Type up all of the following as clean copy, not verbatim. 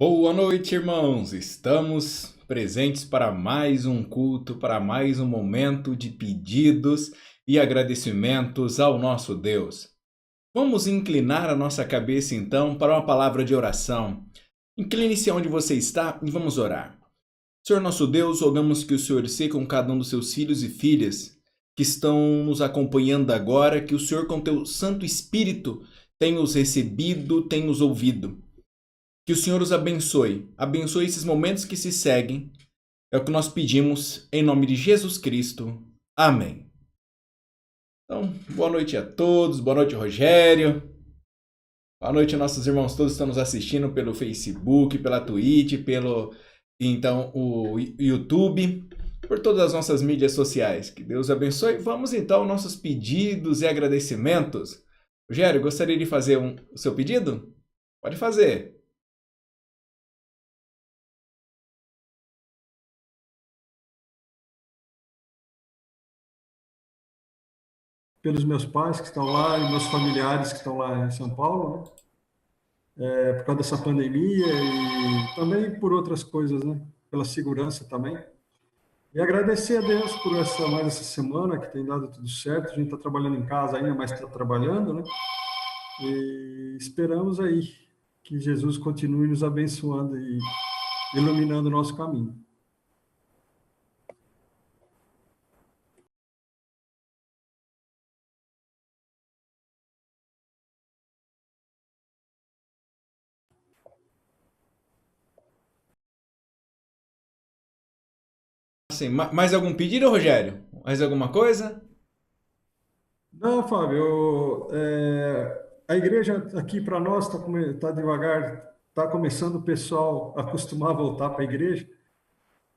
Boa noite, irmãos! Estamos presentes para mais um culto, para mais um momento de pedidos e agradecimentos ao nosso Deus. Vamos inclinar a nossa cabeça então para uma palavra de oração. Incline-se onde você está e vamos orar. Senhor nosso Deus, rogamos que o Senhor seja com cada um dos seus filhos e filhas que estão nos acompanhando agora, que o Senhor com teu Santo Espírito tenha os recebido, tenha os ouvido. Que o Senhor os abençoe. Abençoe esses momentos que se seguem. É o que nós pedimos em nome de Jesus Cristo. Amém. Então, boa noite a todos. Boa noite, Rogério. Boa noite, nossos irmãos todos que estão nos assistindo pelo Facebook, pela Twitch, o YouTube, por todas as nossas mídias sociais. Que Deus abençoe. Vamos então aos nossos pedidos e agradecimentos. Rogério, gostaria de fazer o seu pedido? Pode fazer. Pelos meus pais que estão lá e meus familiares que estão lá em São Paulo, né? Por causa dessa pandemia e também por outras coisas, né? Pela segurança também. E agradecer a Deus por mais essa semana que tem dado tudo certo. A gente está trabalhando em casa ainda, mas está trabalhando, né? E esperamos aí que Jesus continue nos abençoando e iluminando o nosso caminho. Assim, mais algum pedido, Rogério? Mais alguma coisa? Não, Fábio, a igreja aqui para nós está devagar, está começando o pessoal a acostumar a voltar para a igreja.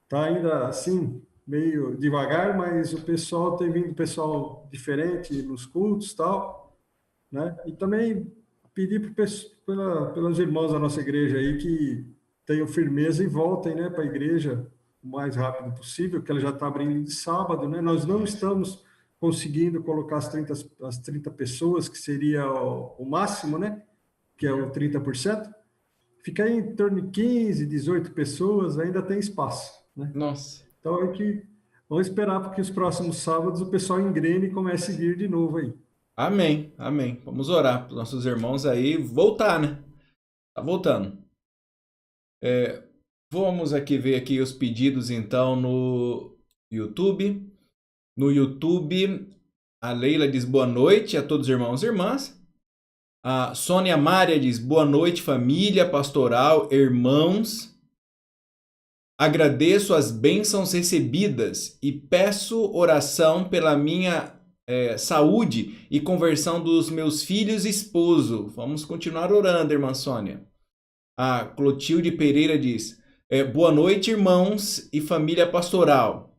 Está ainda assim, meio devagar, mas o pessoal tem vindo pessoal diferente nos cultos e tal, né? E também pedir pelos irmãos da nossa igreja aí que tenham firmeza e voltem, né, para a igreja o mais rápido possível, que ela já está abrindo de sábado, né? Nós não estamos conseguindo colocar as 30 pessoas, que seria o máximo, né? Que é o 30%. Fica aí em torno de 15, 18 pessoas, ainda tem espaço, né? Nossa. Então, vamos esperar porque os próximos sábados o pessoal engrene e comece a vir de novo aí. Amém, amém. Vamos orar para os nossos irmãos aí voltar, né? Tá voltando. Vamos aqui ver aqui os pedidos então no YouTube. No YouTube, a Leila diz boa noite a todos os irmãos e irmãs. A Sônia Mária diz boa noite, família pastoral, irmãos. Agradeço as bênçãos recebidas e peço oração pela minha saúde e conversão dos meus filhos e esposo. Vamos continuar orando, irmã Sônia. A Clotilde Pereira diz: boa noite, irmãos e família pastoral.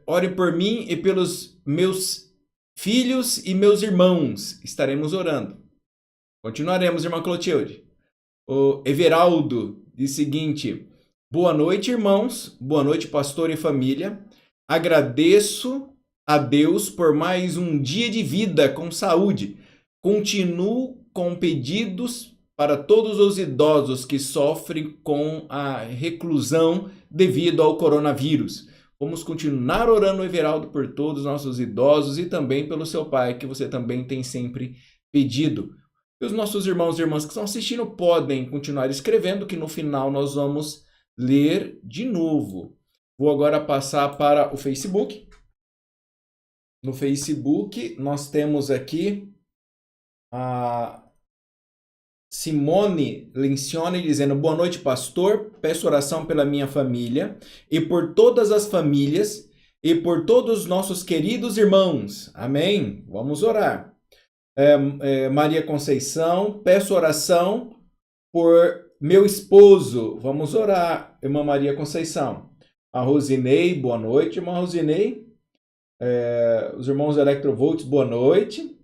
Ore por mim e pelos meus filhos e meus irmãos. Estaremos orando. Continuaremos, irmã Clotilde. O Everaldo diz o seguinte: boa noite, irmãos. Boa noite, pastor e família. Agradeço a Deus por mais um dia de vida com saúde. Continuo com pedidos para todos os idosos que sofrem com a reclusão devido ao coronavírus. Vamos continuar orando, Everaldo, por todos os nossos idosos e também pelo seu pai, que você também tem sempre pedido. E os nossos irmãos e irmãs que estão assistindo podem continuar escrevendo, que no final nós vamos ler de novo. Vou agora passar para o Facebook. No Facebook nós temos aqui a Simone Lencioni dizendo: boa noite, pastor. Peço oração pela minha família e por todas as famílias e por todos os nossos queridos irmãos. Amém? Vamos orar. Maria Conceição, peço oração por meu esposo. Vamos orar, irmã Maria Conceição. A Rosinei, boa noite, irmã Rosinei. Os irmãos Electrovolts, boa noite.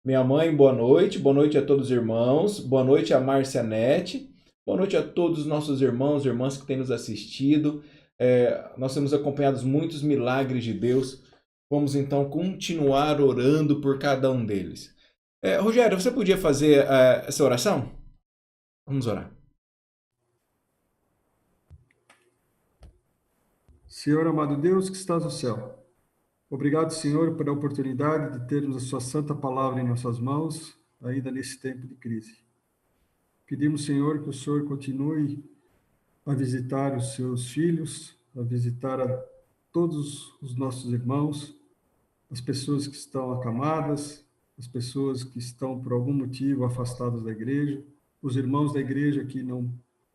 Minha mãe, boa noite. Boa noite a todos os irmãos. Boa noite a Márcia Nete. Boa noite a todos os nossos irmãos e irmãs que têm nos assistido. Nós temos acompanhado muitos milagres de Deus. Vamos então continuar orando por cada um deles. Rogério, você podia fazer essa oração? Vamos orar. Senhor amado Deus que estás no céu, obrigado, Senhor, pela oportunidade de termos a sua santa palavra em nossas mãos, ainda nesse tempo de crise. Pedimos, Senhor, que o Senhor continue a visitar os seus filhos, a visitar a todos os nossos irmãos, as pessoas que estão acamadas, as pessoas que estão por algum motivo afastadas da igreja, os irmãos da igreja que não,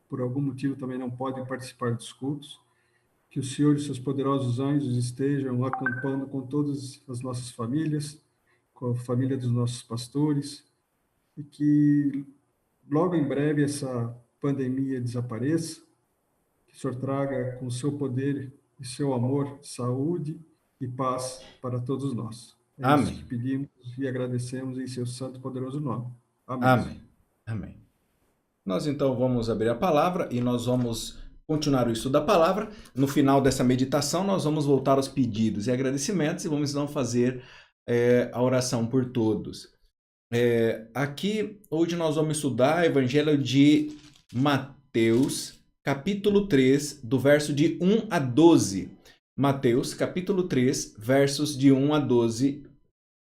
por algum motivo também não podem participar dos cultos. Que o Senhor e seus poderosos anjos estejam acampando com todas as nossas famílias, com a família dos nossos pastores, e que logo em breve essa pandemia desapareça, que o Senhor traga com o seu poder e seu amor, saúde e paz para todos nós. É isso que Amém. pedimos e agradecemos em seu santo e poderoso nome. Amém. Amém. Amém. Nós então vamos abrir a palavra e nós vamos continuar o estudo da palavra. No final dessa meditação, nós vamos voltar aos pedidos e agradecimentos e vamos então fazer a oração por todos. Aqui, hoje nós vamos estudar o Evangelho de Mateus, capítulo 3, do verso de 1 a 12. Mateus, capítulo 3, versos de 1 a 12.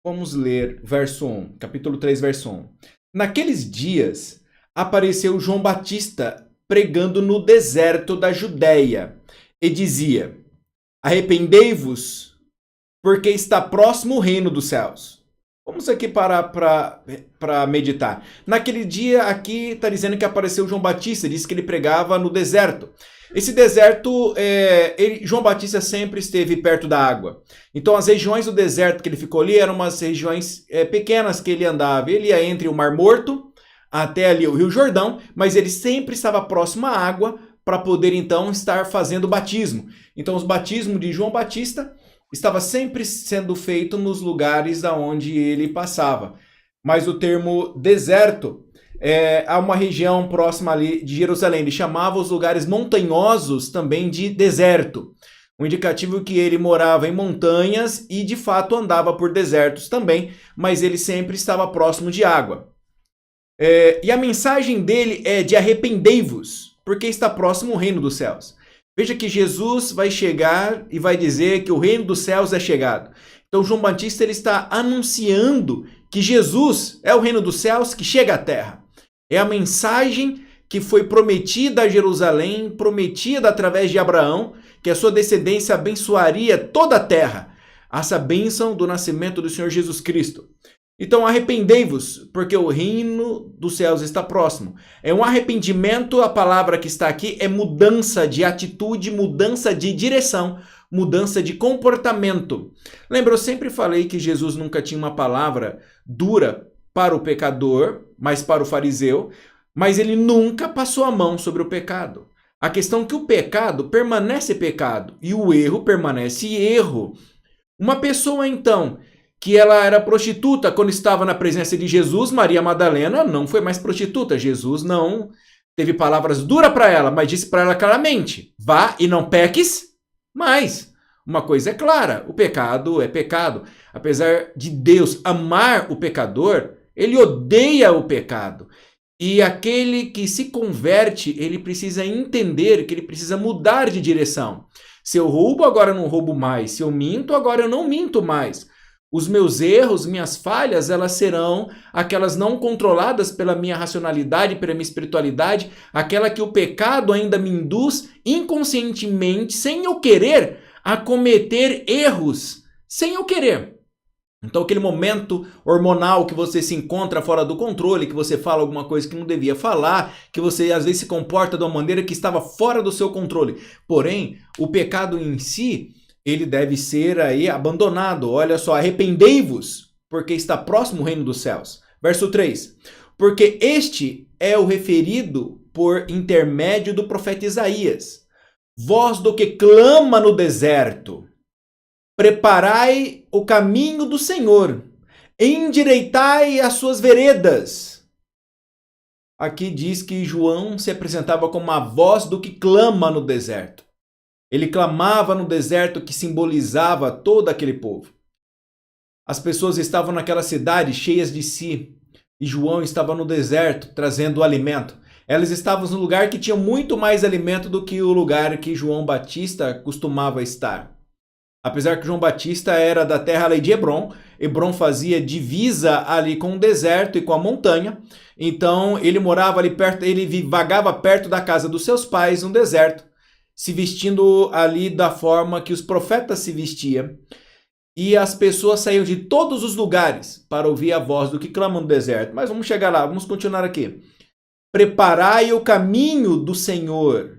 Vamos ler verso 1, capítulo 3, verso 1. Naqueles dias, apareceu João Batista pregando no deserto da Judéia e dizia: arrependei-vos, porque está próximo o reino dos céus. Vamos aqui parar para meditar. Naquele dia aqui está dizendo que apareceu João Batista, disse que ele pregava no deserto. Esse deserto, João Batista sempre esteve perto da água. Então as regiões do deserto que ele ficou ali eram umas regiões pequenas que ele andava. Ele ia entre o Mar Morto até ali o Rio Jordão, mas ele sempre estava próximo à água para poder então estar fazendo o batismo. Então os batismos de João Batista estava sempre sendo feito nos lugares aonde ele passava. Mas o termo deserto há uma região próxima ali de Jerusalém. Ele chamava os lugares montanhosos também de deserto. Um indicativo que ele morava em montanhas e de fato andava por desertos também, mas ele sempre estava próximo de água. E a mensagem dele é de arrependei-vos, porque está próximo o reino dos céus. Veja que Jesus vai chegar e vai dizer que o reino dos céus é chegado. Então João Batista ele está anunciando que Jesus é o reino dos céus que chega à terra. É a mensagem que foi prometida a Jerusalém, prometida através de Abraão, que a sua descendência abençoaria toda a terra. Essa bênção do nascimento do Senhor Jesus Cristo. Então arrependei-vos, porque o reino dos céus está próximo. É um arrependimento, a palavra que está aqui é mudança de atitude, mudança de direção, mudança de comportamento. Lembra, eu sempre falei que Jesus nunca tinha uma palavra dura para o pecador, mas para o fariseu, mas ele nunca passou a mão sobre o pecado. A questão é que o pecado permanece pecado e o erro permanece erro. Uma pessoa, então, que ela era prostituta quando estava na presença de Jesus, Maria Madalena não foi mais prostituta. Jesus não teve palavras duras para ela, mas disse para ela claramente: vá e não peques mais. Uma coisa é clara, o pecado é pecado. Apesar de Deus amar o pecador, ele odeia o pecado. E aquele que se converte, ele precisa entender que ele precisa mudar de direção. Se eu roubo, agora eu não roubo mais. Se eu minto, agora eu não minto mais. Os meus erros, minhas falhas, elas serão aquelas não controladas pela minha racionalidade, pela minha espiritualidade, aquela que o pecado ainda me induz inconscientemente, sem eu querer, a cometer erros, sem eu querer. Então aquele momento hormonal que você se encontra fora do controle, que você fala alguma coisa que não devia falar, que você às vezes se comporta de uma maneira que estava fora do seu controle. Porém, o pecado em si, ele deve ser aí abandonado. Olha só, arrependei-vos, porque está próximo o reino dos céus. Verso 3. Porque este é o referido por intermédio do profeta Isaías. Voz do que clama no deserto. Preparai o caminho do Senhor. Endireitai as suas veredas. Aqui diz que João se apresentava como a voz do que clama no deserto. Ele clamava no deserto, que simbolizava todo aquele povo. As pessoas estavam naquela cidade cheias de si, e João estava no deserto trazendo o alimento. Elas estavam no lugar que tinha muito mais alimento do que o lugar que João Batista costumava estar. Apesar que João Batista era da terra ali de Hebrom, Hebrom fazia divisa ali com o deserto e com a montanha, então ele morava ali perto, ele vagava perto da casa dos seus pais no deserto, se vestindo ali da forma que os profetas se vestiam, e as pessoas saíam de todos os lugares para ouvir a voz do que clama no deserto. Mas vamos chegar lá, vamos continuar aqui. Preparai o caminho do Senhor.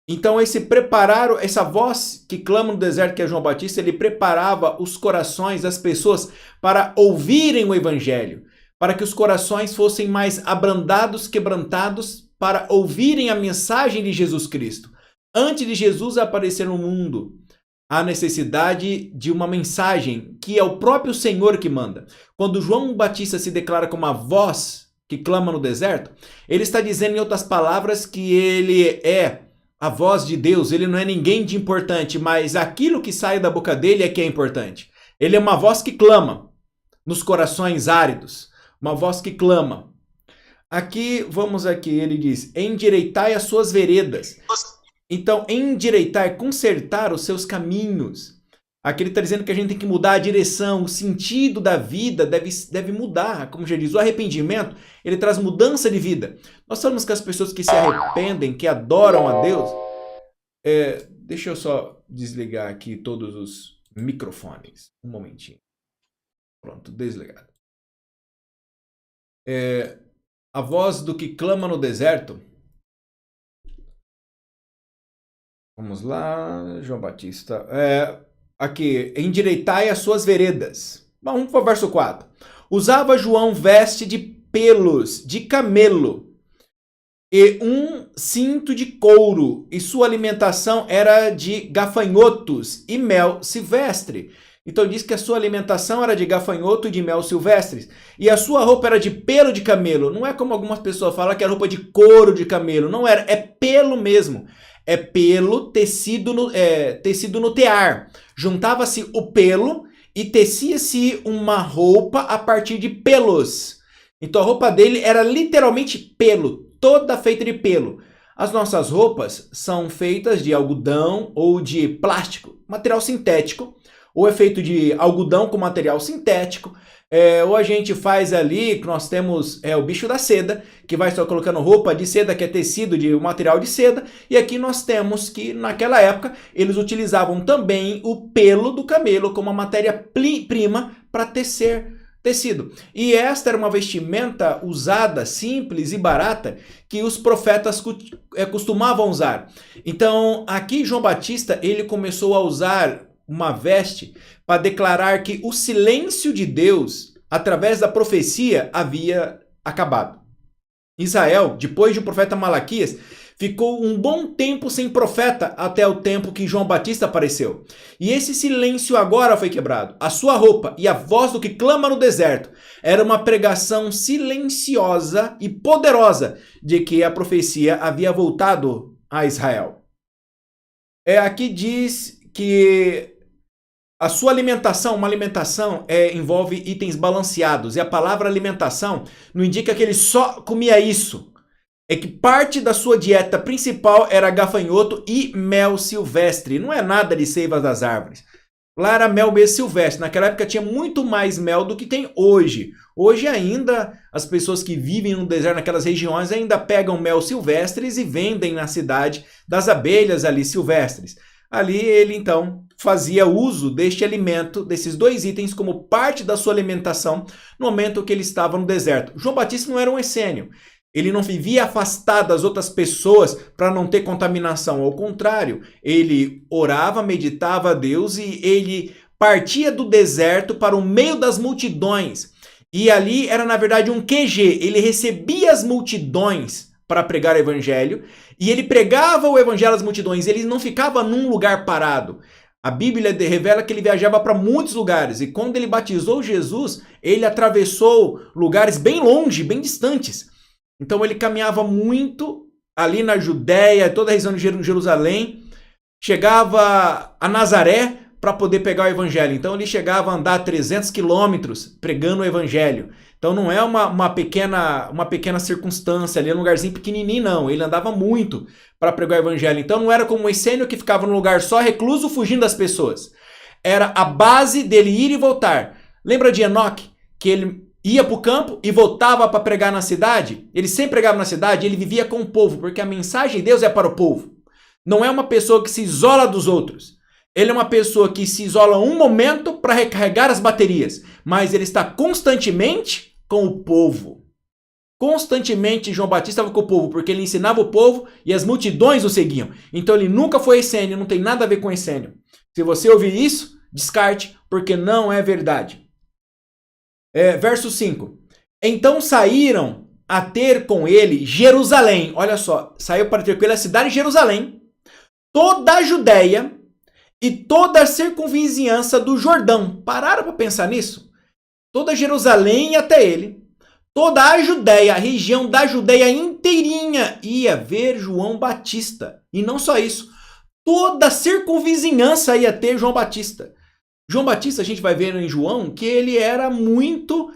Então esse preparar, essa voz que clama no deserto, que é João Batista, ele preparava os corações das pessoas para ouvirem o evangelho, para que os corações fossem mais abrandados, quebrantados, para ouvirem a mensagem de Jesus Cristo. Antes de Jesus aparecer no mundo, há necessidade de uma mensagem que é o próprio Senhor que manda. Quando João Batista se declara como a voz que clama no deserto, ele está dizendo, em outras palavras, que ele é a voz de Deus, ele não é ninguém de importante, mas aquilo que sai da boca dele é que é importante. Ele é uma voz que clama nos corações áridos, uma voz que clama. Aqui, vamos aqui, ele diz, endireitai as suas veredas. Então, endireitar é consertar os seus caminhos. Aqui ele está dizendo que a gente tem que mudar a direção, o sentido da vida deve mudar. Como já diz, o arrependimento, ele traz mudança de vida. Nós sabemos que as pessoas que se arrependem, que adoram a Deus... deixa eu só desligar aqui todos os microfones. Um momentinho. Pronto, desligado. A voz do que clama no deserto... Vamos lá, João Batista... Aqui, endireitai as suas veredas. Vamos para o verso 4. Usava João veste de pelos de camelo e um cinto de couro, e sua alimentação era de gafanhotos e mel silvestre. Então diz que a sua alimentação era de gafanhoto e de mel silvestres. E a sua roupa era de pelo de camelo. Não é como algumas pessoas falam que era roupa de couro de camelo. Não era, é pelo mesmo. É pelo tecido no tear. Juntava-se o pelo e tecia-se uma roupa a partir de pelos. Então a roupa dele era literalmente pelo, toda feita de pelo. As nossas roupas são feitas de algodão ou de plástico, material sintético, ou é feito de algodão com material sintético, ou a gente faz ali, nós temos o bicho da seda, que vai estar colocando roupa de seda, que é tecido de material de seda, e aqui nós temos que, naquela época, eles utilizavam também o pelo do camelo como uma matéria-prima para tecer tecido. E esta era uma vestimenta usada, simples e barata, que os profetas costumavam usar. Então, aqui João Batista, ele começou a usar uma veste para declarar que o silêncio de Deus, através da profecia, havia acabado. Israel, depois de o profeta Malaquias, ficou um bom tempo sem profeta até o tempo que João Batista apareceu. E esse silêncio agora foi quebrado. A sua roupa e a voz do que clama no deserto era uma pregação silenciosa e poderosa de que a profecia havia voltado a Israel. Aqui diz que a sua alimentação, uma alimentação envolve itens balanceados. E a palavra alimentação não indica que ele só comia isso. É que parte da sua dieta principal era gafanhoto e mel silvestre. Não é nada de seivas das árvores. Lá era mel mesmo silvestre. Naquela época tinha muito mais mel do que tem hoje. Hoje ainda as pessoas que vivem no deserto, naquelas regiões, ainda pegam mel silvestres e vendem na cidade das abelhas ali silvestres. Ali ele então fazia uso deste alimento, desses dois itens, como parte da sua alimentação no momento que ele estava no deserto. João Batista não era um essênio. Ele não vivia afastado das outras pessoas para não ter contaminação. Ao contrário, ele orava, meditava a Deus e ele partia do deserto para o meio das multidões. E ali era, na verdade, um QG. Ele recebia as multidões para pregar o evangelho e ele pregava o evangelho às multidões. Ele não ficava num lugar parado. A Bíblia revela que ele viajava para muitos lugares e quando ele batizou Jesus, ele atravessou lugares bem longe, bem distantes. Então ele caminhava muito ali na Judéia, toda a região de Jerusalém, chegava a Nazaré para poder pegar o evangelho. Então ele chegava a andar 300 quilômetros pregando o evangelho. Então não é uma pequena circunstância ali, um lugarzinho pequenininho, não. Ele andava muito para pregar o evangelho. Então não era como o essênio que ficava num lugar só recluso, fugindo das pessoas. Era a base dele ir e voltar. Lembra de Enoque? Que ele ia para o campo e voltava para pregar na cidade? Ele sempre pregava na cidade, ele vivia com o povo, porque a mensagem de Deus é para o povo. Não é uma pessoa que se isola dos outros. Ele é uma pessoa que se isola um momento para recarregar as baterias, mas ele está constantemente com o povo. Constantemente João Batista estava com o povo, porque ele ensinava o povo e as multidões o seguiam. Então ele nunca foi essênio, não tem nada a ver com essênio. Se você ouvir isso, descarte, porque não é verdade. Verso 5. Então saíram a ter com ele Jerusalém. Olha só, saiu para ter com ele a cidade de Jerusalém, toda a Judéia e toda a circunvizinhança do Jordão. Pararam para pensar nisso? Toda Jerusalém até ele, toda a Judéia, a região da Judéia inteirinha ia ver João Batista. E não só isso, toda a circunvizinhança ia ter João Batista. João Batista, a gente vai ver em João, que ele era muito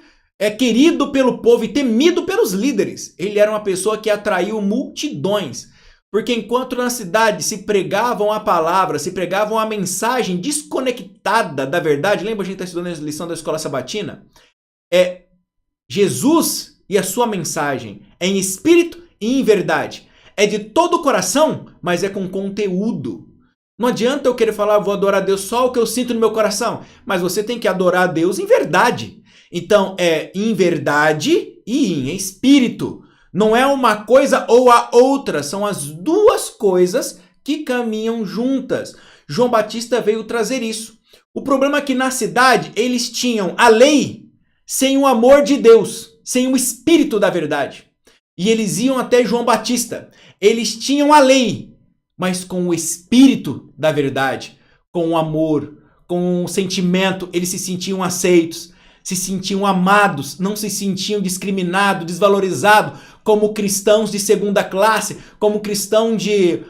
querido pelo povo e temido pelos líderes. Ele era uma pessoa que atraiu multidões. Porque enquanto na cidade se pregavam a palavra, se pregavam a mensagem desconectada da verdade, lembra a gente está estudando a lição da escola sabatina? Jesus e a sua mensagem é em espírito e em verdade. É de todo o coração, mas é com conteúdo. Não adianta eu querer falar, vou adorar a Deus só o que eu sinto no meu coração. Mas você tem que adorar a Deus em verdade. Então é em verdade e em espírito. Não é uma coisa ou a outra, são as duas coisas que caminham juntas. João Batista veio trazer isso. O problema é que na cidade eles tinham a lei sem o amor de Deus, sem o espírito da verdade. E eles iam até João Batista. Eles tinham a lei, mas com o espírito da verdade, com o amor, com o sentimento, eles se sentiam aceitos, se sentiam amados, não se sentiam discriminados, desvalorizados, como cristãos de segunda classe, como cristão de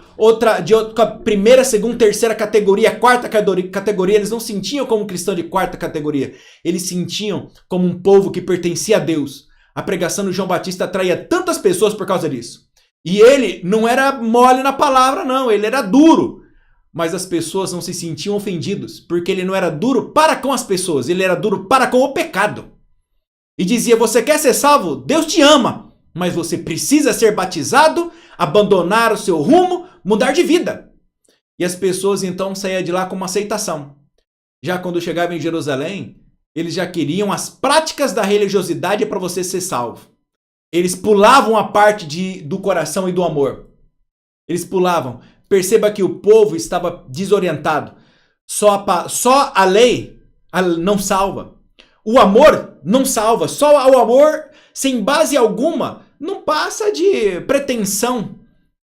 primeira, segunda, terceira categoria, quarta categoria, eles não sentiam como cristão de quarta categoria, eles sentiam como um povo que pertencia a Deus. A pregação do João Batista atraía tantas pessoas por causa disso. E ele não era mole na palavra, não, ele era duro. Mas as pessoas não se sentiam ofendidos, porque ele não era duro para com as pessoas, ele era duro para com o pecado. E dizia, você quer ser salvo? Deus te ama, mas você precisa ser batizado, abandonar o seu rumo, mudar de vida. E as pessoas então saíam de lá com uma aceitação. Já quando chegavam em Jerusalém, eles já queriam as práticas da religiosidade para você ser salvo. Eles pulavam a parte do coração e do amor. Eles pulavam. Perceba que o povo estava desorientado. Só a lei não salva. O amor não salva. Só o amor, sem base alguma, não passa de pretensão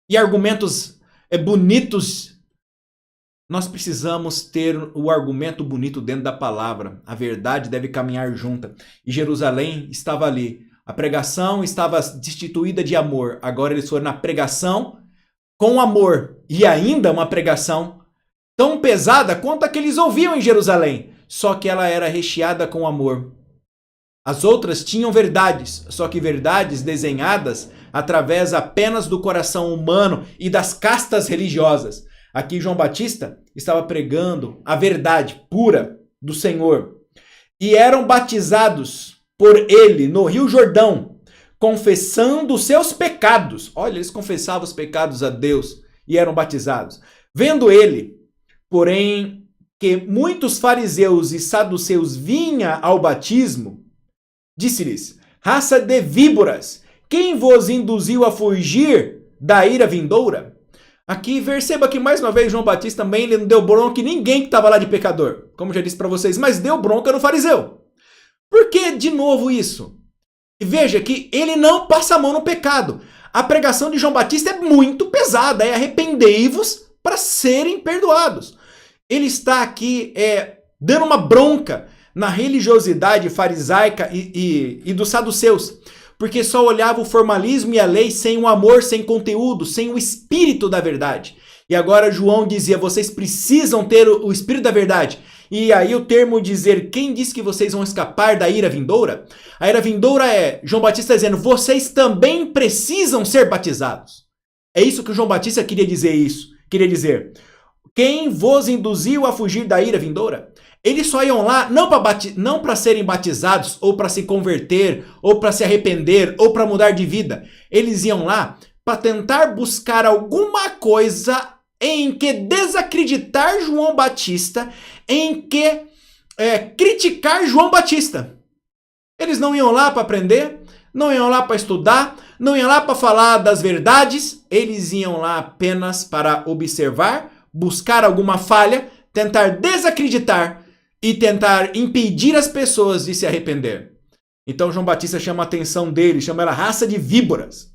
e argumentos bonitos. Nós precisamos ter o argumento bonito dentro da palavra. A verdade deve caminhar junta. E Jerusalém estava ali. A pregação estava destituída de amor. Agora eles foram na pregação com amor. E ainda uma pregação tão pesada quanto a que eles ouviam em Jerusalém. Só que ela era recheada com amor. As outras tinham verdades, só que verdades desenhadas através apenas do coração humano e das castas religiosas. Aqui João Batista estava pregando a verdade pura do Senhor. E eram batizados por ele no Rio Jordão, confessando os seus pecados. Olha, eles confessavam os pecados a Deus e eram batizados. Vendo ele, porém, que muitos fariseus e saduceus vinham ao batismo, disse-lhes, raça de víboras, quem vos induziu a fugir da ira vindoura? Aqui, perceba que mais uma vez João Batista também ele não deu bronca em ninguém que estava lá de pecador, como já disse para vocês, mas deu bronca no fariseu. Por que de novo isso? Veja que ele não passa a mão no pecado. A pregação de João Batista é muito pesada, é arrependei-vos para serem perdoados. Ele está aqui dando uma bronca na religiosidade farisaica e dos saduceus, porque só olhava o formalismo e a lei sem o amor, sem conteúdo, sem o espírito da verdade. E agora João dizia, vocês precisam ter o Espírito da verdade. E aí o termo dizer, quem diz que vocês vão escapar da ira vindoura? A ira vindoura é, João Batista dizendo, vocês também precisam ser batizados. É isso que o João Batista queria dizer. Quem vos induziu a fugir da ira vindoura? Eles só iam lá não para serem batizados, ou para se converter, ou para se arrepender, ou para mudar de vida. Eles iam lá para tentar buscar alguma coisa em que desacreditar João Batista, em que criticar João Batista. Eles não iam lá para aprender, não iam lá para estudar, não iam lá para falar das verdades, eles iam lá apenas para observar, buscar alguma falha, tentar desacreditar e tentar impedir as pessoas de se arrepender. Então João Batista chama a atenção deles, chama ela raça de víboras.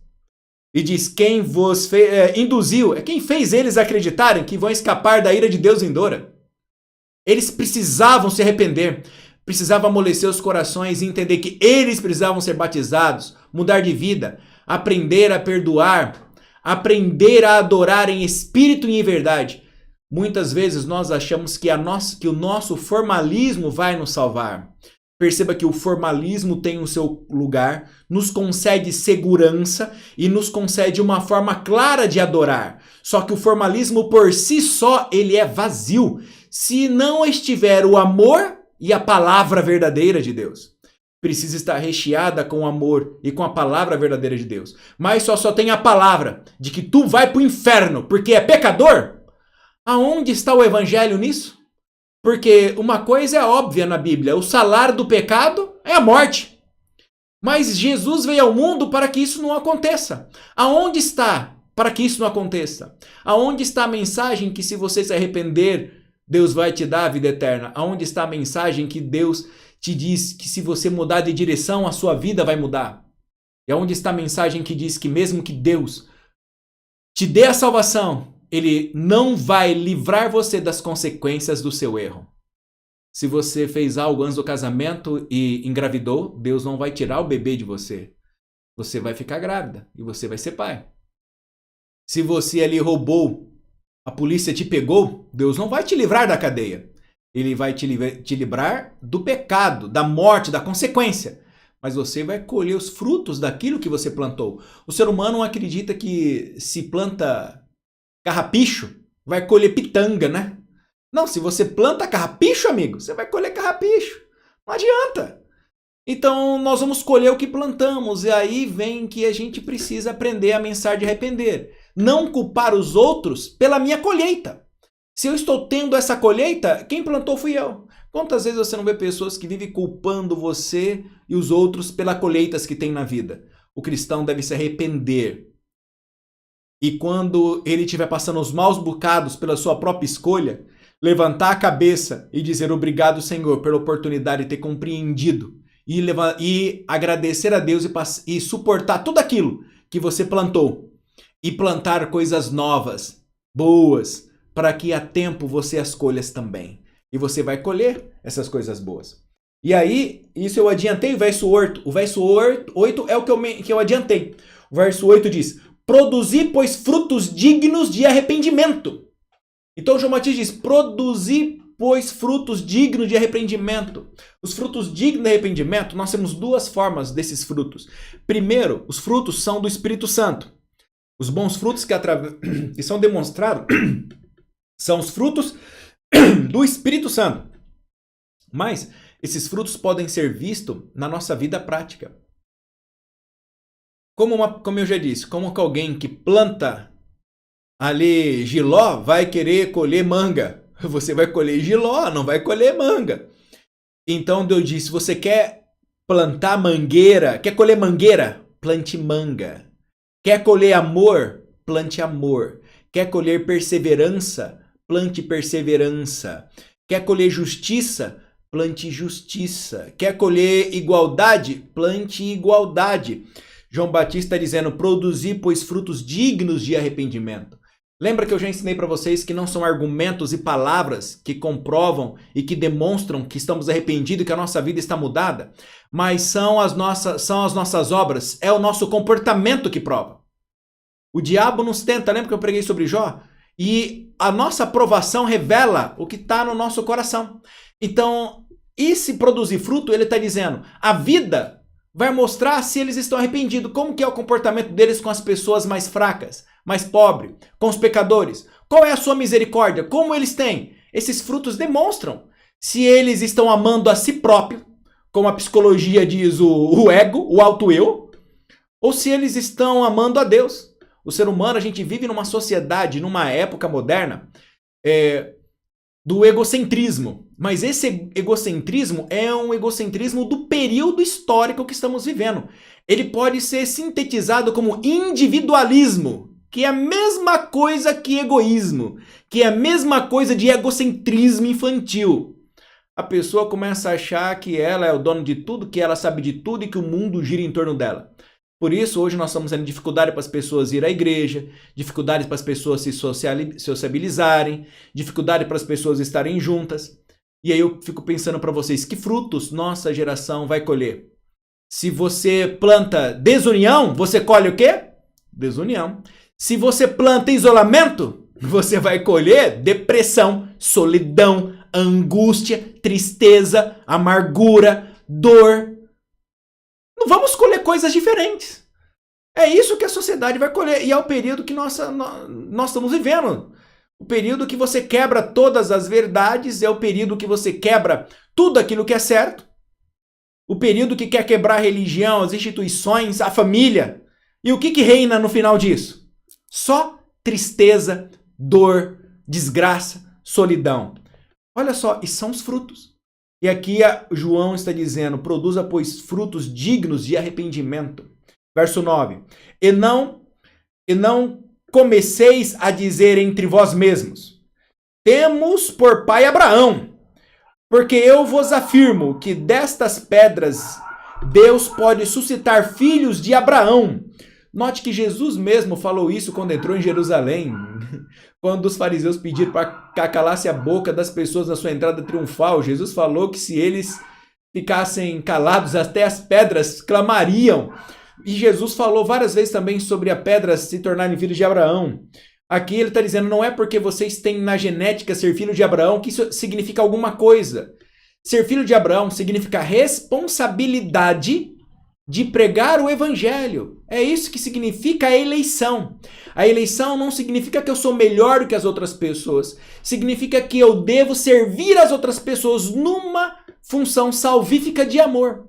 E diz, quem vos induziu, quem fez eles acreditarem que vão escapar da ira de Deus vindoura. Eles precisavam se arrepender, precisavam amolecer os corações e entender que eles precisavam ser batizados, mudar de vida, aprender a perdoar, aprender a adorar em espírito e em verdade. Muitas vezes nós achamos que o nosso formalismo vai nos salvar. Perceba que o formalismo tem o seu lugar, nos concede segurança e nos concede uma forma clara de adorar. Só que o formalismo por si só, ele é vazio, se não estiver o amor e a palavra verdadeira de Deus. Precisa estar recheada com o amor e com a palavra verdadeira de Deus. Mas só tem a palavra de que tu vai para o inferno porque é pecador. Aonde está o evangelho nisso? Porque uma coisa é óbvia na Bíblia, o salário do pecado é a morte. Mas Jesus veio ao mundo para que isso não aconteça. Aonde está para que isso não aconteça? Aonde está a mensagem que se você se arrepender, Deus vai te dar a vida eterna? Aonde está a mensagem que Deus te diz que se você mudar de direção, a sua vida vai mudar? E aonde está a mensagem que diz que mesmo que Deus te dê a salvação, Ele não vai livrar você das consequências do seu erro. Se você fez algo antes do casamento e engravidou, Deus não vai tirar o bebê de você. Você vai ficar grávida e você vai ser pai. Se você ali roubou, a polícia te pegou, Deus não vai te livrar da cadeia. Ele vai te livrar do pecado, da morte, da consequência. Mas você vai colher os frutos daquilo que você plantou. O ser humano acredita que se planta carrapicho, vai colher pitanga, né? Não, se você planta carrapicho, amigo, você vai colher carrapicho. Não adianta. Então, nós vamos colher o que plantamos. E aí vem que a gente precisa aprender a mensagem de arrepender. Não culpar os outros pela minha colheita. Se eu estou tendo essa colheita, quem plantou fui eu. Quantas vezes você não vê pessoas que vivem culpando você e os outros pelas colheitas que tem na vida? O cristão deve se arrepender. E quando ele estiver passando os maus bocados pela sua própria escolha, levantar a cabeça e dizer obrigado, Senhor, pela oportunidade de ter compreendido e agradecer a Deus e suportar tudo aquilo que você plantou e plantar coisas novas, boas, para que a tempo você as colhas também. E você vai colher essas coisas boas. E aí, isso eu adiantei o verso 8. O verso 8 é o que eu adiantei. O verso 8 diz: produzi, pois, frutos dignos de arrependimento. Então, João Batista diz: produzi, pois, frutos dignos de arrependimento. Os frutos dignos de arrependimento, nós temos duas formas desses frutos. Primeiro, os frutos são do Espírito Santo. Os bons frutos que são demonstrados são os frutos do Espírito Santo. Mas esses frutos podem ser vistos na nossa vida prática. Como eu já disse, como que alguém que planta ali jiló vai querer colher manga. Você vai colher jiló, não vai colher manga. Então Deus disse, você quer plantar mangueira, quer colher mangueira? Plante manga. Quer colher amor? Plante amor. Quer colher perseverança? Plante perseverança. Quer colher justiça? Plante justiça. Quer colher igualdade? Plante igualdade. João Batista está dizendo, produzi, pois, frutos dignos de arrependimento. Lembra que eu já ensinei para vocês que não são argumentos e palavras que comprovam e que demonstram que estamos arrependidos e que a nossa vida está mudada? Mas são as nossas obras, é o nosso comportamento que prova. O diabo nos tenta, lembra que eu preguei sobre Jó? E a nossa aprovação revela o que está no nosso coração. Então, e se produzir fruto, ele está dizendo, a vida vai mostrar se eles estão arrependidos. Como que é o comportamento deles com as pessoas mais fracas, mais pobres, com os pecadores? Qual é a sua misericórdia? Como eles têm? Esses frutos demonstram se eles estão amando a si próprio, como a psicologia diz o ego, o auto-eu, ou se eles estão amando a Deus. O ser humano, a gente vive numa sociedade, numa época moderna, do egocentrismo. Mas esse egocentrismo é um egocentrismo do período histórico que estamos vivendo. Ele pode ser sintetizado como individualismo, que é a mesma coisa que egoísmo, que é a mesma coisa de egocentrismo infantil. A pessoa começa a achar que ela é o dono de tudo, que ela sabe de tudo e que o mundo gira em torno dela. Por isso, hoje nós estamos tendo dificuldade para as pessoas ir à igreja, dificuldade para as pessoas se sociabilizarem, dificuldade para as pessoas estarem juntas. E aí eu fico pensando para vocês, que frutos nossa geração vai colher? Se você planta desunião, você colhe o quê? Desunião. Se você planta isolamento, você vai colher depressão, solidão, angústia, tristeza, amargura, dor. Não vamos colher coisas diferentes. É isso que a sociedade vai colher. E é o período que nós estamos vivendo. O período que você quebra todas as verdades, é o período que você quebra tudo aquilo que é certo. O período que quer quebrar a religião, as instituições, a família. E o que reina no final disso? Só tristeza, dor, desgraça, solidão. Olha só, e são os frutos. E aqui João está dizendo, produza, pois, frutos dignos de arrependimento. Verso 9. E não comeceis a dizer entre vós mesmos, temos por pai Abraão, porque eu vos afirmo que destas pedras Deus pode suscitar filhos de Abraão. Note que Jesus mesmo falou isso quando entrou em Jerusalém, quando os fariseus pediram para calasse a boca das pessoas na sua entrada triunfal. Jesus falou que se eles ficassem calados, até as pedras clamariam. E Jesus falou várias vezes também sobre a pedra se tornarem filhos de Abraão. Aqui ele está dizendo, não é porque vocês têm na genética ser filho de Abraão que isso significa alguma coisa. Ser filho de Abraão significa responsabilidade de pregar o evangelho. É isso que significa a eleição. A eleição não significa que eu sou melhor do que as outras pessoas. Significa que eu devo servir as outras pessoas numa função salvífica de amor.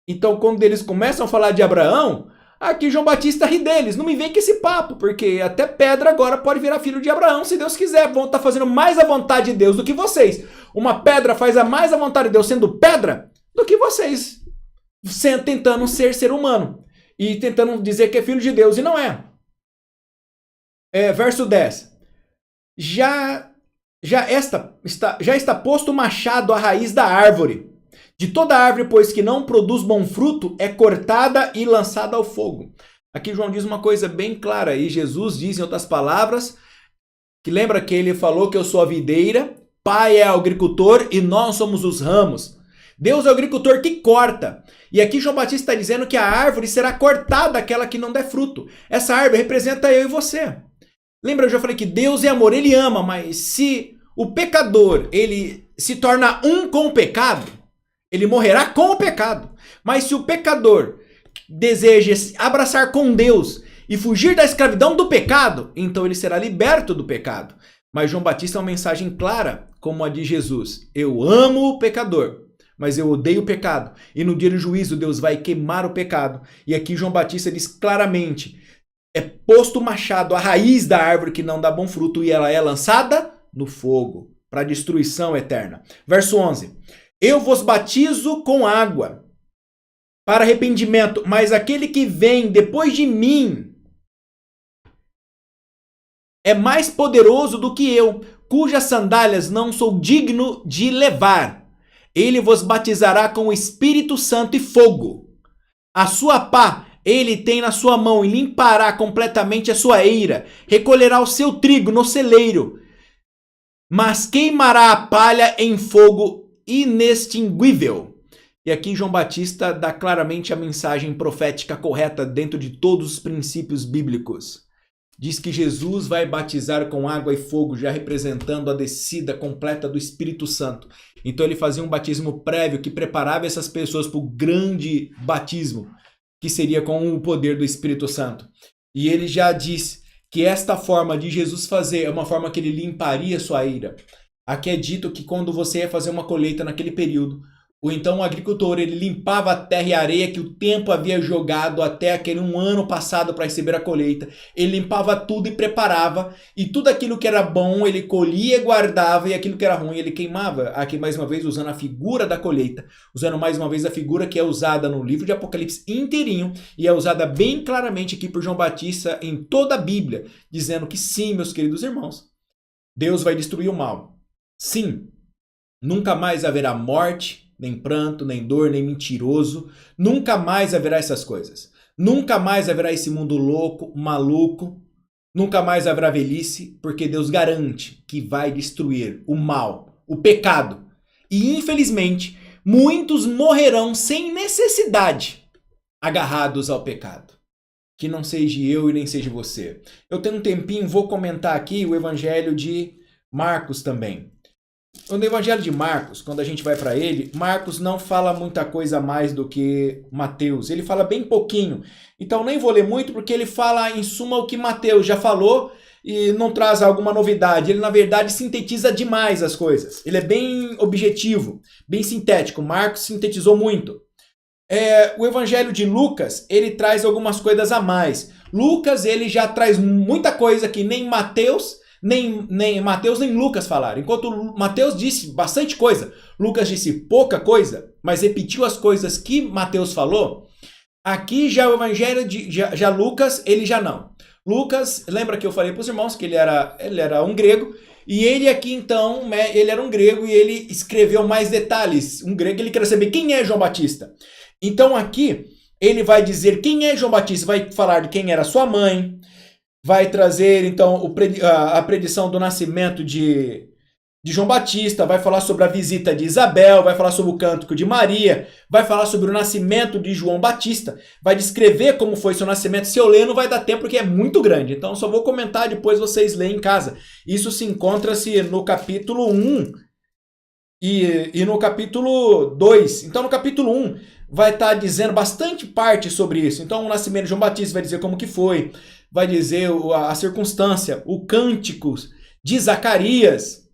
Então, quando eles começam a falar de Abraão, aqui João Batista ri deles. Não me vem com esse papo, porque até pedra agora pode virar filho de Abraão, se Deus quiser. Vão estar fazendo mais a vontade de Deus do que vocês. Uma pedra faz a mais a vontade de Deus sendo pedra do que vocês, tentando ser humano e tentando dizer que é filho de Deus, e não é. Verso 10. Já está posto o machado à raiz da árvore. De toda árvore, pois, que não produz bom fruto, é cortada e lançada ao fogo. Aqui João diz uma coisa bem clara, e Jesus diz em outras palavras, que lembra que ele falou que eu sou a videira, Pai é o agricultor e nós somos os ramos. Deus é o agricultor que corta. E aqui João Batista está dizendo que a árvore será cortada, aquela que não der fruto. Essa árvore representa eu e você. Lembra, eu já falei que Deus é amor, ele ama, mas se o pecador ele se torna um com o pecado, ele morrerá com o pecado. Mas se o pecador deseja abraçar com Deus e fugir da escravidão do pecado, então ele será liberto do pecado. Mas João Batista é uma mensagem clara, como a de Jesus. Eu amo o pecador, mas eu odeio o pecado. E no dia do juízo Deus vai queimar o pecado. E aqui João Batista diz claramente, é posto o machado à raiz da árvore que não dá bom fruto e ela é lançada no fogo, para destruição eterna. Verso 11. Eu vos batizo com água para arrependimento, mas aquele que vem depois de mim é mais poderoso do que eu, cujas sandálias não sou digno de levar. Ele vos batizará com o Espírito Santo e fogo. A sua pá ele tem na sua mão e limpará completamente a sua eira, recolherá o seu trigo no celeiro, mas queimará a palha em fogo inextinguível. E aqui João Batista dá claramente a mensagem profética correta dentro de todos os princípios bíblicos. diz que Jesus vai batizar com água e fogo, já representando a descida completa do Espírito Santo. Então ele fazia um batismo prévio que preparava essas pessoas para o grande batismo, que seria com o poder do Espírito Santo. E ele já diz que esta forma de Jesus fazer é uma forma que ele limparia sua ira. Aqui é dito que quando você ia fazer uma colheita naquele período, ou então o agricultor, ele limpava a terra e a areia que o tempo havia jogado até aquele um ano passado para receber a colheita. Ele limpava tudo e preparava, e tudo aquilo que era bom ele colhia e guardava, e aquilo que era ruim ele queimava. Aqui mais uma vez usando a figura da colheita, usando mais uma vez a figura que é usada no livro de Apocalipse inteirinho, e é usada bem claramente aqui por João Batista em toda a Bíblia, dizendo que sim, meus queridos irmãos, Deus vai destruir o mal. Sim, nunca mais haverá morte, nem pranto, nem dor, nem mentiroso. Nunca mais haverá essas coisas. Nunca mais haverá esse mundo louco, maluco. Nunca mais haverá velhice, porque Deus garante que vai destruir o mal, o pecado. E infelizmente, muitos morrerão sem necessidade, agarrados ao pecado. Que não seja eu e nem seja você. Eu tenho um tempinho, vou comentar aqui o Evangelho de Marcos também. No Evangelho de Marcos, quando a gente vai para ele, Marcos não fala muita coisa mais do que Mateus. Ele fala bem pouquinho. Então nem vou ler muito porque ele fala em suma o que Mateus já falou e não traz alguma novidade. Ele na verdade sintetiza demais as coisas. Ele é bem objetivo, bem sintético. Marcos sintetizou muito. O Evangelho de Lucas, ele traz algumas coisas a mais. Lucas, ele já traz muita coisa que nem Mateus... Nem Mateus nem Lucas falaram. Enquanto Mateus disse bastante coisa, Lucas disse pouca coisa, mas repetiu as coisas que Mateus falou. Aqui já o Evangelho de já Lucas, ele já não. Lucas, lembra que eu falei para os irmãos que ele era um grego, e ele aqui então, ele era um grego e ele escreveu mais detalhes. Um grego, ele queria saber quem é João Batista. Então aqui ele vai dizer quem é João Batista, vai falar de quem era sua mãe, vai trazer, então, a predição do nascimento de João Batista, vai falar sobre a visita de Isabel, vai falar sobre o cântico de Maria, vai falar sobre o nascimento de João Batista, vai descrever como foi seu nascimento. Se eu ler, não vai dar tempo, porque é muito grande. Então, só vou comentar, depois vocês leem em casa. Isso se encontra-se no capítulo 1 e no capítulo 2. Então, no capítulo 1, vai estar dizendo bastante parte sobre isso. Então, o nascimento de João Batista vai dizer como que foi, vai dizer a circunstância, o cântico de Zacarias,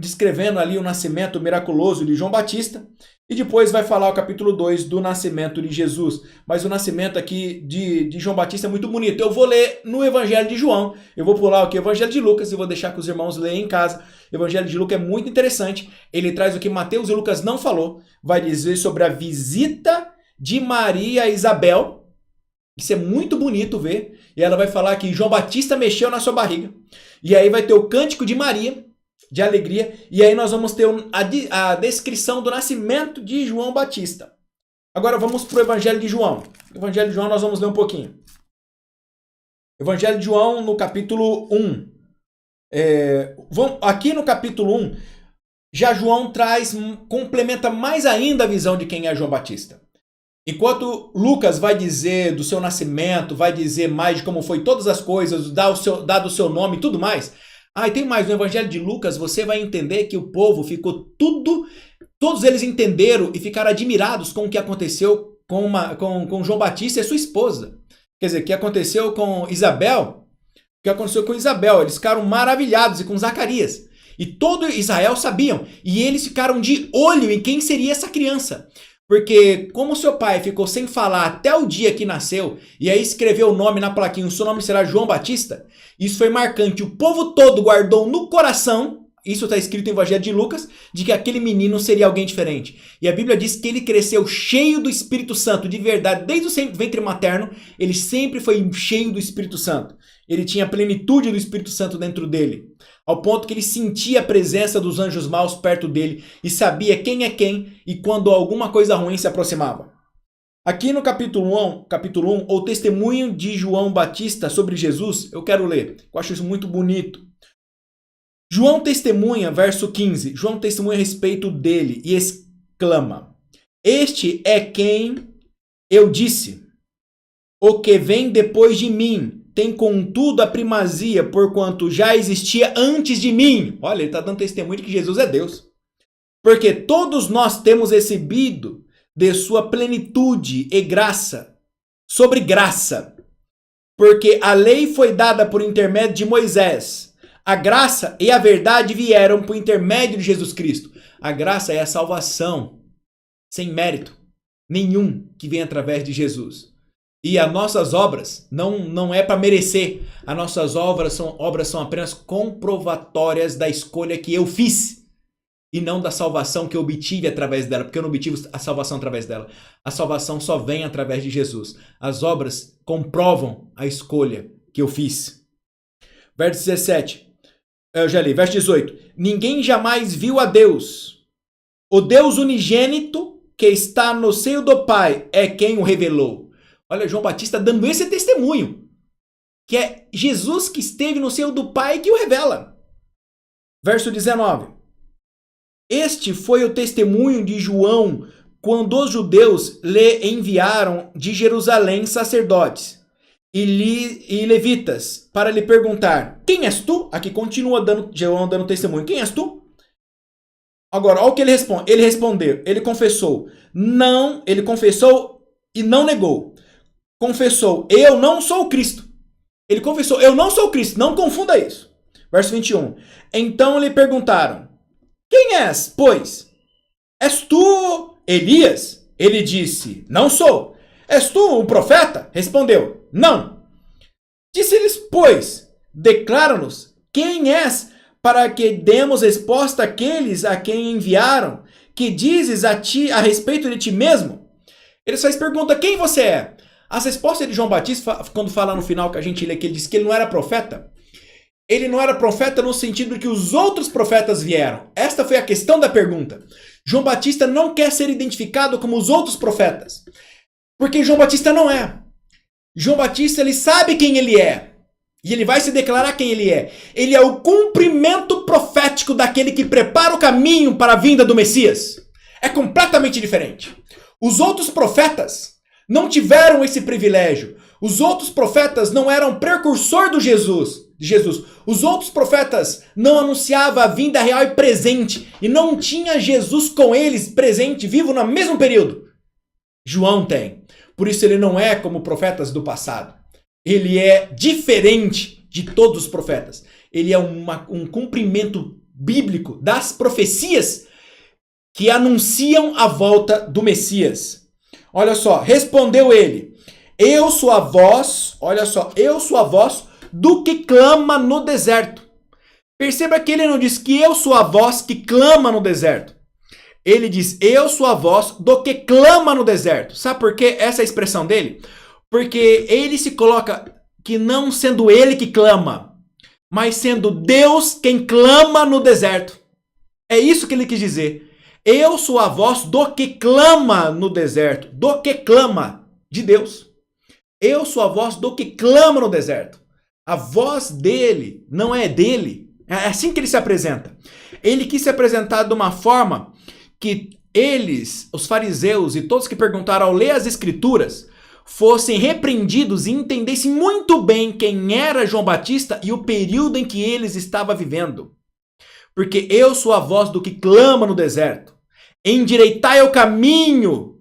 descrevendo ali o nascimento miraculoso de João Batista, e depois vai falar o capítulo 2 do nascimento de Jesus. Mas o nascimento aqui de João Batista é muito bonito. Eu vou ler no Evangelho de João, eu vou pular aqui o Evangelho de Lucas e vou deixar que os irmãos leiam em casa. O Evangelho de Lucas é muito interessante, ele traz o que Mateus e Lucas não falou, vai dizer sobre a visita de Maria a Isabel. Isso é muito bonito ver. E ela vai falar que João Batista mexeu na sua barriga. E aí vai ter o cântico de Maria, de alegria. E aí nós vamos ter a descrição do nascimento de João Batista. Agora vamos para o Evangelho de João. O Evangelho de João nós vamos ler um pouquinho. Evangelho de João no capítulo 1. Aqui no capítulo 1, já João complementa mais ainda a visão de quem é João Batista. Enquanto Lucas vai dizer do seu nascimento, vai dizer mais de como foi todas as coisas, dado o seu nome e tudo mais. E tem mais, no Evangelho de Lucas você vai entender que o povo ficou todos eles entenderam e ficaram admirados com o que aconteceu com João Batista e sua esposa. Quer dizer, o que aconteceu com Isabel, eles ficaram maravilhados, e com Zacarias. E todo Israel sabiam, e eles ficaram de olho em quem seria essa criança. Porque como seu pai ficou sem falar até o dia que nasceu, e aí escreveu o nome na plaquinha, o seu nome será João Batista, isso foi marcante. O povo todo guardou no coração, isso está escrito em Evangelho de Lucas, de que aquele menino seria alguém diferente. E a Bíblia diz que ele cresceu cheio do Espírito Santo, de verdade, desde o ventre materno, ele sempre foi cheio do Espírito Santo. Ele tinha a plenitude do Espírito Santo dentro dele, ao ponto que ele sentia a presença dos anjos maus perto dele e sabia quem é quem e quando alguma coisa ruim se aproximava. Aqui no capítulo 1, o testemunho de João Batista sobre Jesus, eu quero ler, eu acho isso muito bonito. João testemunha, verso 15, João testemunha a respeito dele e exclama: "Este é quem eu disse, o que vem depois de mim tem contudo a primazia, porquanto já existia antes de mim. Olha, ele está dando testemunho de que Jesus é Deus. Porque todos nós temos recebido de sua plenitude e graça sobre graça. Porque a lei foi dada por intermédio de Moisés. A graça e a verdade vieram por intermédio de Jesus Cristo. A graça é a salvação, sem mérito nenhum, que vem através de Jesus. E as nossas obras não é para merecer. As nossas obras são apenas comprovatórias da escolha que eu fiz. E não da salvação que eu obtive através dela. Porque eu não obtive a salvação através dela. A salvação só vem através de Jesus. As obras comprovam a escolha que eu fiz. Verso 17. Eu já li. Verso 18. Ninguém jamais viu a Deus. O Deus unigênito que está no seio do Pai é quem o revelou. Olha, João Batista dando esse testemunho. Que é Jesus que esteve no seio do Pai que o revela. Verso 19. Este foi o testemunho de João quando os judeus lhe enviaram de Jerusalém sacerdotes e levitas para lhe perguntar: quem és tu? Aqui continua João dando testemunho. Quem és tu? Agora, olha o que ele responde. Ele confessou e não negou. Confessou: eu não sou o Cristo. Ele confessou: eu não sou o Cristo. Não confunda isso. Verso 21. Então lhe perguntaram: quem és, pois? És tu Elias? Ele disse: não sou. És tu um profeta? Respondeu: não. Disse-lhes, pois, declara-nos quem és, para que demos resposta àqueles a quem enviaram, que dizes a ti a respeito de ti mesmo. Ele só pergunta: quem você é? As respostas de João Batista, quando fala no final que a gente lê que ele disse que ele não era profeta, ele não era profeta no sentido de que os outros profetas vieram. Esta foi a questão da pergunta. João Batista não quer ser identificado como os outros profetas. Porque João Batista não é. João Batista, ele sabe quem ele é. E ele vai se declarar quem ele é. Ele é o cumprimento profético daquele que prepara o caminho para a vinda do Messias. É completamente diferente. Os outros profetas não tiveram esse privilégio. Os outros profetas não eram precursor de Jesus. Os outros profetas não anunciavam a vinda real e presente. E não tinha Jesus com eles presente, vivo no mesmo período. João tem. Por isso ele não é como profetas do passado. Ele é diferente de todos os profetas. Ele é um cumprimento bíblico das profecias que anunciam a volta do Messias. Olha só, respondeu ele: eu sou a voz, olha só, eu sou a voz do que clama no deserto. Perceba que ele não diz que eu sou a voz que clama no deserto. Ele diz: eu sou a voz do que clama no deserto. Sabe por que essa é a expressão dele? Porque ele se coloca que não sendo ele que clama, mas sendo Deus quem clama no deserto. É isso que ele quis dizer. Eu sou a voz do que clama no deserto. Do que clama de Deus. Eu sou a voz do que clama no deserto. A voz dele não é dele. É assim que ele se apresenta. Ele quis se apresentar de uma forma que eles, os fariseus e todos que perguntaram ao ler as escrituras, fossem repreendidos e entendessem muito bem quem era João Batista e o período em que eles estavam vivendo. Porque eu sou a voz do que clama no deserto. Endireitai o caminho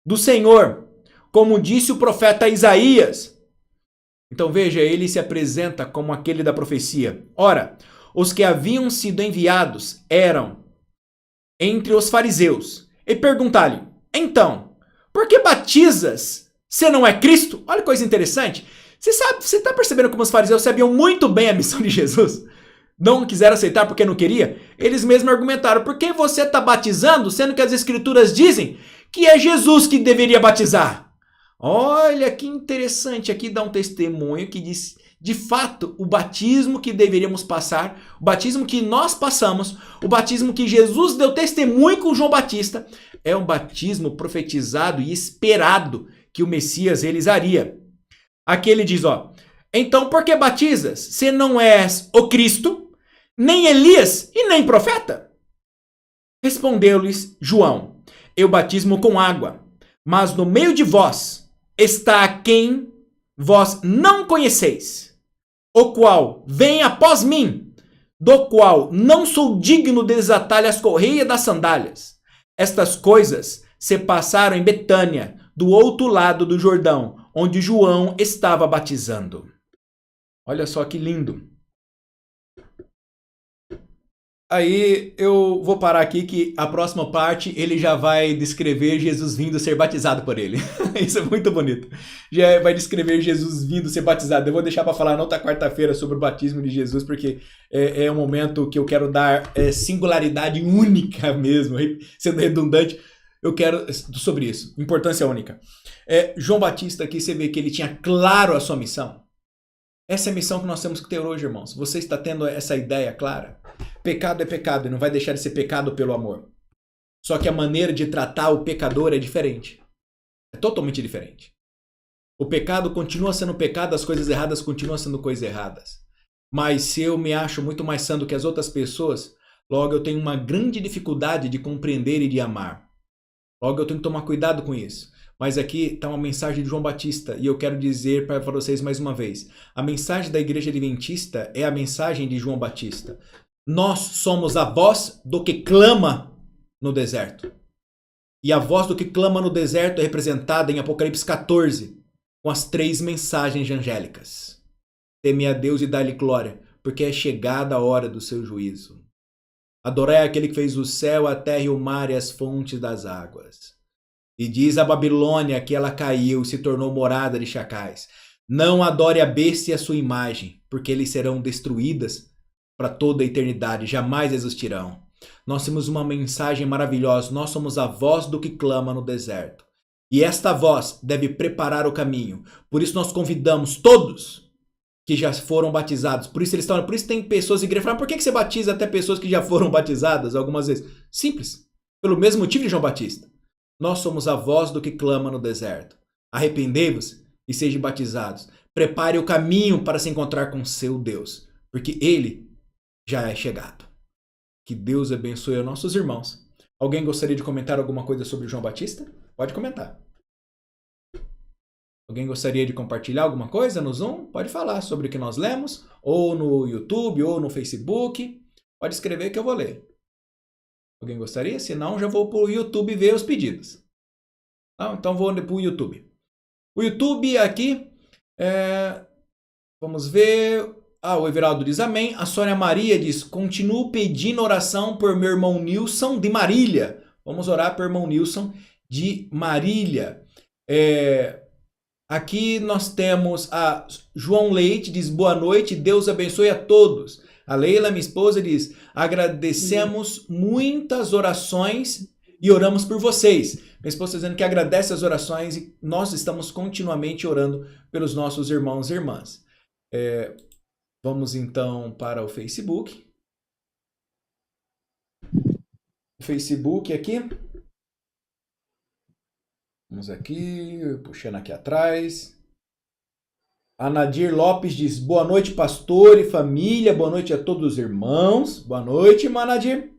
do Senhor, como disse o profeta Isaías. Então veja, ele se apresenta como aquele da profecia. Ora, os que haviam sido enviados eram entre os fariseus. E perguntar-lhe: então, por que batizas se não é Cristo? Olha que coisa interessante. Você está percebendo como os fariseus sabiam muito bem a missão de Jesus? Não quiseram aceitar porque não queria? Eles mesmos argumentaram: por que você está batizando, sendo que as escrituras dizem que é Jesus que deveria batizar? Olha que interessante, aqui dá um testemunho que diz, de fato, o batismo que deveríamos passar, o batismo que nós passamos, o batismo que Jesus deu testemunho com João Batista, é um batismo profetizado e esperado que o Messias realizaria. Aqui ele diz, então por que batizas se não és o Cristo, nem Elias e nem profeta? Respondeu-lhes João: eu batismo com água, mas no meio de vós está quem vós não conheceis, o qual vem após mim, do qual não sou digno de desatar-lhe as correias das sandálias. Estas coisas se passaram em Betânia, do outro lado do Jordão, onde João estava batizando. Olha só que lindo. Aí eu vou parar aqui que a próxima parte ele já vai descrever Jesus vindo ser batizado por ele. Isso é muito bonito. Já vai descrever Jesus vindo ser batizado. Eu vou deixar para falar na outra quarta-feira sobre o batismo de Jesus, porque é um momento que eu quero dar singularidade única mesmo, sendo redundante. Eu quero sobre isso, importância única. João Batista aqui você vê que ele tinha claro a sua missão. Essa é a missão que nós temos que ter hoje, irmãos. Você está tendo essa ideia clara? Pecado é pecado e não vai deixar de ser pecado pelo amor. Só que a maneira de tratar o pecador é diferente. É totalmente diferente. O pecado continua sendo pecado, as coisas erradas continuam sendo coisas erradas. Mas se eu me acho muito mais santo que as outras pessoas, logo eu tenho uma grande dificuldade de compreender e de amar. Logo eu tenho que tomar cuidado com isso. Mas aqui está uma mensagem de João Batista e eu quero dizer para vocês mais uma vez. A mensagem da Igreja Adventista é a mensagem de João Batista. Nós somos a voz do que clama no deserto. E a voz do que clama no deserto é representada em Apocalipse 14, com as 3 mensagens angélicas. Teme a Deus e dá-lhe glória, porque é chegada a hora do seu juízo. Adorai aquele que fez o céu, a terra e o mar e as fontes das águas. E diz a Babilônia que ela caiu e se tornou morada de chacais. Não adore a besta e a sua imagem, porque eles serão destruídas para toda a eternidade, jamais existirão. Nós temos uma mensagem maravilhosa, nós somos a voz do que clama no deserto. E esta voz deve preparar o caminho. Por isso nós convidamos todos que já foram batizados. Por isso tem pessoas em igreja falando, por que você batiza até pessoas que já foram batizadas algumas vezes? Simples, pelo mesmo motivo de João Batista. Nós somos a voz do que clama no deserto. Arrependei-vos e sejam batizados. Prepare o caminho para se encontrar com seu Deus, porque Ele já é chegado. Que Deus abençoe os nossos irmãos. Alguém gostaria de comentar alguma coisa sobre João Batista? Pode comentar. Alguém gostaria de compartilhar alguma coisa no Zoom? Pode falar sobre o que nós lemos, ou no YouTube, ou no Facebook. Pode escrever que eu vou ler. Alguém gostaria? Se não, já vou para o YouTube ver os pedidos. Então vou para o YouTube. O YouTube aqui, vamos ver. O Everaldo diz amém. A Sônia Maria diz, continuo pedindo oração por meu irmão Nilson de Marília. Vamos orar por irmão Nilson de Marília. Aqui nós temos a João Leite, diz boa noite, Deus abençoe a todos. A Leila, minha esposa, diz, agradecemos muitas orações e oramos por vocês. Minha esposa está dizendo que agradece as orações e nós estamos continuamente orando pelos nossos irmãos e irmãs. Vamos então para o Facebook. O Facebook aqui. Vamos aqui, puxando aqui atrás. A Nadir Lopes diz, boa noite, pastor e família, boa noite a todos os irmãos. Boa noite, irmã Nadir.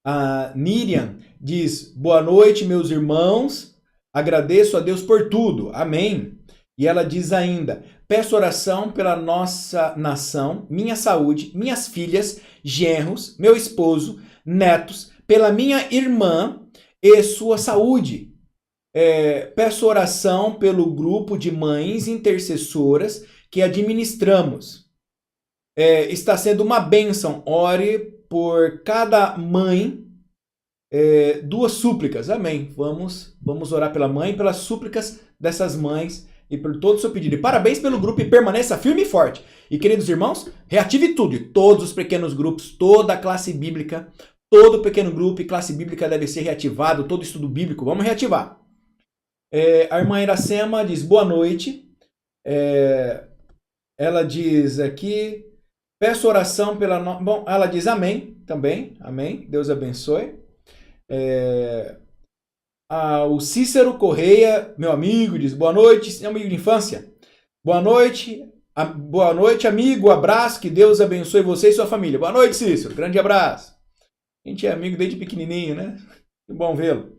A Miriam diz, boa noite, meus irmãos, agradeço a Deus por tudo, amém. E ela diz ainda, peço oração pela nossa nação, minha saúde, minhas filhas, genros, meu esposo, netos, pela minha irmã e sua saúde. Peço oração pelo grupo de mães intercessoras que administramos. Está sendo uma bênção. Ore por cada mãe 2 súplicas. Amém. Vamos orar pela mãe e pelas súplicas dessas mães e por todo o seu pedido. E parabéns pelo grupo e permaneça firme e forte. E queridos irmãos, reative tudo. Todos os pequenos grupos, toda a classe bíblica, todo pequeno grupo e classe bíblica deve ser reativado. Todo estudo bíblico, vamos reativar. A irmã Iracema diz boa noite. Ela diz aqui, peço oração pela... Bom, ela diz amém também. Amém. Deus abençoe. O Cícero Correia, meu amigo, diz boa noite, meu amigo de infância. Boa noite, amigo, abraço, que Deus abençoe você e sua família. Boa noite, Cícero, grande abraço. A gente é amigo desde pequenininho, né? Que bom vê-lo.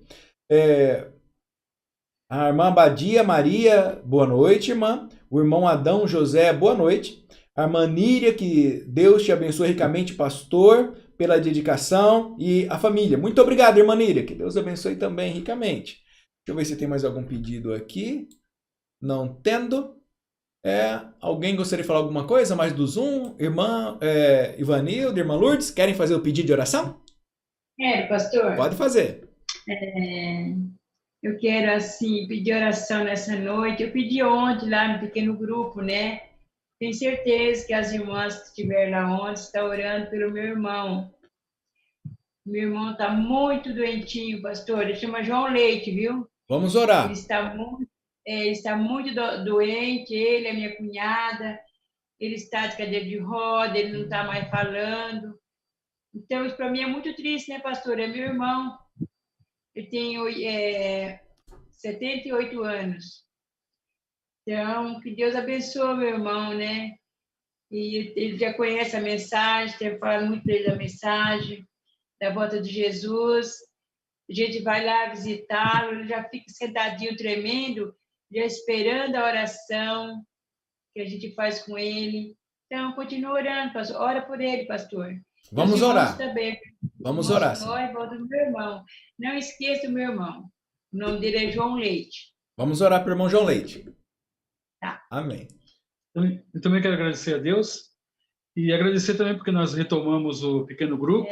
A irmã Badia Maria, boa noite, irmã. O irmão Adão José, boa noite. A irmã Níria, que Deus te abençoe ricamente, pastor, pela dedicação e a família. Muito obrigado, irmã Níria, que Deus abençoe também ricamente. Deixa eu ver se tem mais algum pedido aqui. Não tendo. Alguém gostaria de falar alguma coisa mais do Zoom? Irmã Ivanilda, irmã Lourdes, querem fazer o pedido de oração? Pastor. Pode fazer. Eu quero, assim, pedir oração nessa noite. Eu pedi ontem lá no pequeno grupo, né? Tenho certeza que as irmãs que estiveram lá ontem estão orando pelo meu irmão. Meu irmão está muito doentinho, pastor. Ele chama João Leite, viu? Vamos orar. Ele está muito doente, ele, a minha cunhada. Ele está de cadeira de roda, ele não está mais falando. Então, isso para mim é muito triste, né, pastor? É meu irmão. Eu tenho 78 anos. Então, que Deus abençoe meu irmão, né? E ele já conhece a mensagem, tem falado muito dele da mensagem, da volta de Jesus. A gente vai lá visitá-lo, ele já fica sentadinho, tremendo, já esperando a oração que a gente faz com ele. Então, continua orando, pastor. Ora por ele, pastor. Vamos orar. Também. Vamos orar. Nós, volta do meu irmão. Não esqueça o meu irmão. O nome dele é João Leite. Vamos orar para o irmão João Leite. Tá. Amém. Eu também quero agradecer a Deus e agradecer também porque nós retomamos o pequeno grupo.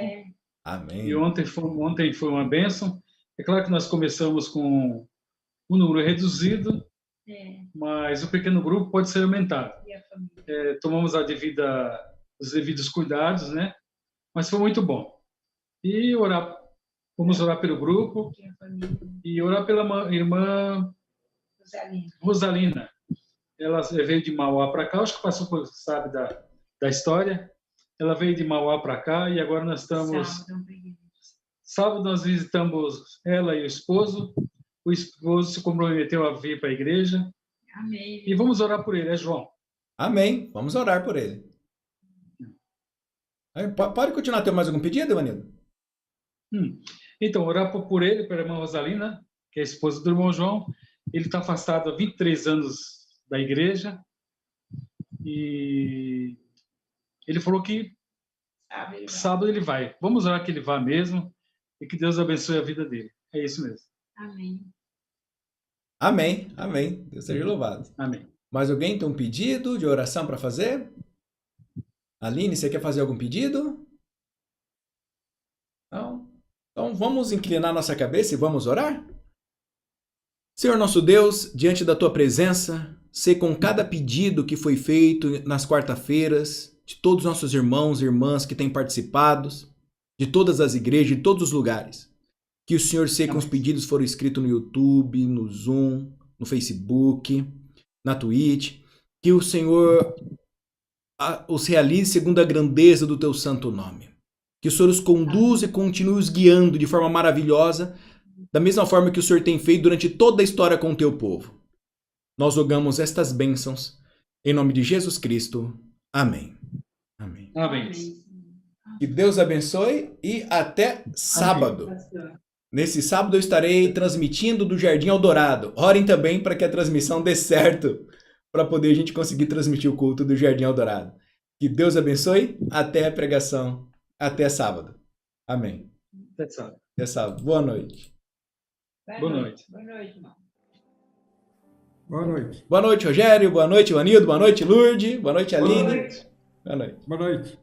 Amém. E ontem foi uma bênção. É claro que nós começamos com um número reduzido, mas o pequeno grupo pode ser aumentado. Tomamos os devidos cuidados, né? Mas foi muito bom. E vamos orar pelo grupo e orar pela irmã Rosalina. Ela veio de Mauá para cá, acho que passou, sabe, da história. Ela veio de Mauá para cá e agora nós estamos... Sábado nós visitamos ela e o esposo. O esposo se comprometeu a vir para a igreja. Amém. E vamos orar por ele, João? Amém. Vamos orar por ele. Pode continuar. Tem mais algum pedido, Ivanildo? Então, orar por ele, pela irmã Rosalina, que é a esposa do irmão João. Ele está afastado há 23 anos da igreja. E ele falou que sábado ele vai. Vamos orar que ele vá mesmo e que Deus abençoe a vida dele. É isso mesmo. Amém. Amém. Amém. Deus seja louvado. Amém. Mais alguém tem um pedido de oração para fazer? Aline, você quer fazer algum pedido? Não? Então vamos inclinar nossa cabeça e vamos orar? Senhor nosso Deus, diante da tua presença, sei com cada pedido que foi feito nas quarta-feiras, de todos os nossos irmãos e irmãs que têm participado, de todas as igrejas, de todos os lugares. Que o Senhor sei que os pedidos foram escritos no YouTube, no Zoom, no Facebook, na Twitch. Que o Senhor os realize segundo a grandeza do teu santo nome. Que o Senhor os conduza e continue os guiando de forma maravilhosa, da mesma forma que o Senhor tem feito durante toda a história com o teu povo. Nós rogamos estas bênçãos em nome de Jesus Cristo. Amém. Amém. Amém. Que Deus abençoe e até sábado. Nesse sábado eu estarei transmitindo do Jardim Eldorado. Orem também para que a transmissão dê certo, para poder a gente conseguir transmitir o culto do Jardim Eldorado. Que Deus abençoe. Até a pregação. Até sábado. Amém. Até sábado. Até sábado. Boa noite. Boa noite. Boa noite, irmão. Boa noite. Boa noite, Rogério. Boa noite, Ivanildo. Boa noite, Lourdes. Boa noite, Aline. Boa noite. Boa noite. Boa noite.